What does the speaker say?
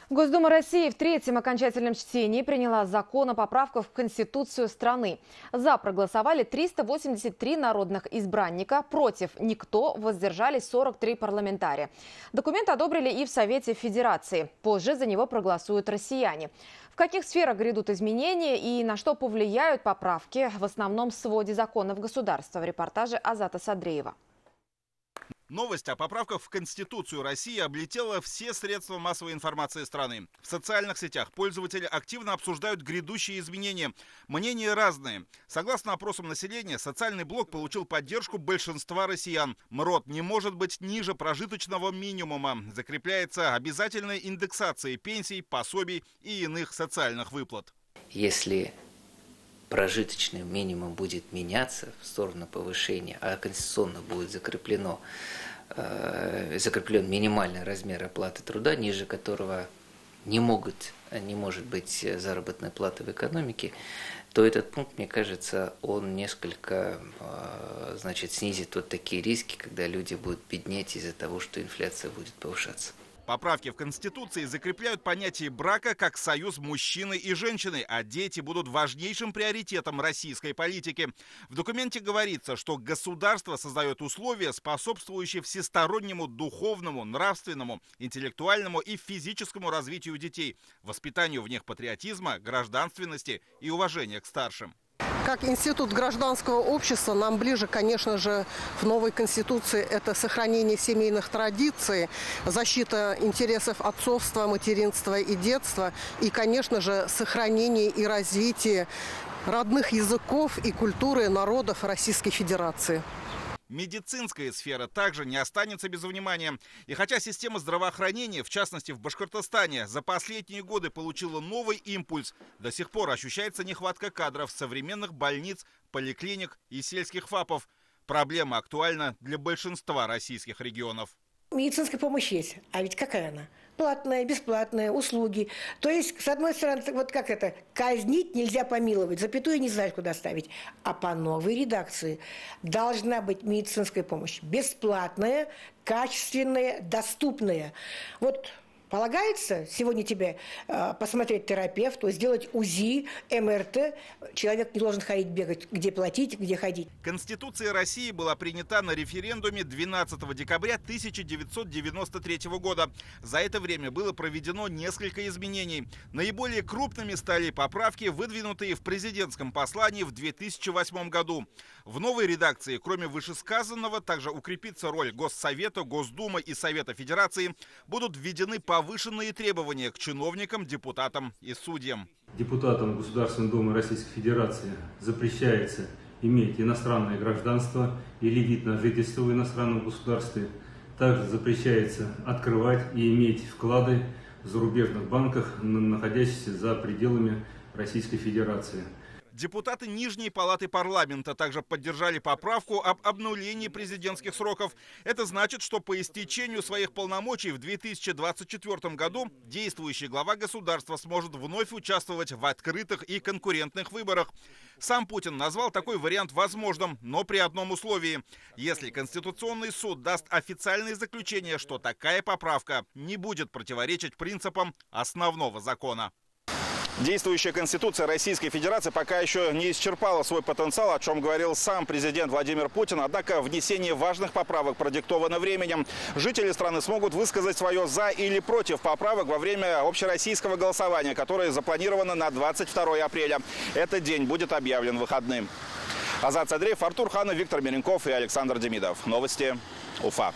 Госдума России в третьем окончательном чтении приняла закон о поправках в Конституцию страны. За проголосовали 383 народных избранника, против никто, воздержались 43 парламентария. Документ одобрили и в Совете Федерации. Позже за него проголосуют россияне. В каких сферах грядут изменения и на что повлияют поправки в основном своде законов государства? В репортаже Азата Садреева. Новость о поправках в Конституцию России облетела все средства массовой информации страны. В социальных сетях пользователи активно обсуждают грядущие изменения. Мнения разные. Согласно опросам населения, социальный блок получил поддержку большинства россиян. МРОТ не может быть ниже прожиточного минимума. Закрепляется обязательной индексацией пенсий, пособий и иных социальных выплат. Если прожиточный минимум будет меняться в сторону повышения, а конституционно будет закреплен минимальный размер оплаты труда, ниже которого не может быть заработной платы в экономике, то этот пункт, мне кажется, он несколько снизит вот такие риски, когда люди будут беднеть из-за того, что инфляция будет повышаться. Поправки в Конституции закрепляют понятие брака как союз мужчины и женщины, а дети будут важнейшим приоритетом российской политики. В документе говорится, что государство создает условия, способствующие всестороннему духовному, нравственному, интеллектуальному и физическому развитию детей, воспитанию в них патриотизма, гражданственности и уважения к старшим. Как институт гражданского общества нам ближе, конечно же, в новой Конституции это сохранение семейных традиций, защита интересов отцовства, материнства и детства и, конечно же, сохранение и развитие родных языков и культуры народов Российской Федерации. Медицинская сфера также не останется без внимания. И хотя система здравоохранения, в частности в Башкортостане, за последние годы получила новый импульс, до сих пор ощущается нехватка кадров современных больниц, поликлиник и сельских ФАПов. Проблема актуальна для большинства российских регионов. Медицинская помощь есть, а ведь какая она? Платная, бесплатная, услуги. То есть, с одной стороны, вот как это, казнить нельзя помиловать, запятую не знать, куда ставить. А по новой редакции должна быть медицинская помощь бесплатная, качественная, доступная. Вот полагается сегодня тебе посмотреть терапевту, сделать УЗИ, МРТ. Человек не должен ходить, бегать, где платить, где ходить. Конституция России была принята на референдуме 12 декабря 1993 года. За это время было проведено несколько изменений. Наиболее крупными стали поправки, выдвинутые в президентском послании в 2008 году. В новой редакции, кроме вышесказанного, также укрепится роль Госсовета, Госдумы и Совета Федерации. Будут введены повышенные требования к чиновникам, депутатам и судьям. Депутатам Государственной Думы Российской Федерации запрещается иметь иностранное гражданство или вид на жительство в иностранном государстве. Также запрещается открывать и иметь вклады в зарубежных банках, находящихся за пределами Российской Федерации. Депутаты Нижней палаты парламента также поддержали поправку об обнулении президентских сроков. Это значит, что по истечению своих полномочий в 2024 году действующий глава государства сможет вновь участвовать в открытых и конкурентных выборах. Сам Путин назвал такой вариант возможным, но при одном условии. Если Конституционный суд даст официальное заключение, что такая поправка не будет противоречить принципам основного закона. Действующая Конституция Российской Федерации пока еще не исчерпала свой потенциал, о чем говорил сам президент Владимир Путин. Однако внесение важных поправок продиктовано временем. Жители страны смогут высказать свое «за» или «против» поправок во время общероссийского голосования, которое запланировано на 22 апреля. Этот день будет объявлен выходным. Азат Садреев, Артур Ханов, Виктор Меренков и Александр Демидов. Новости Уфа.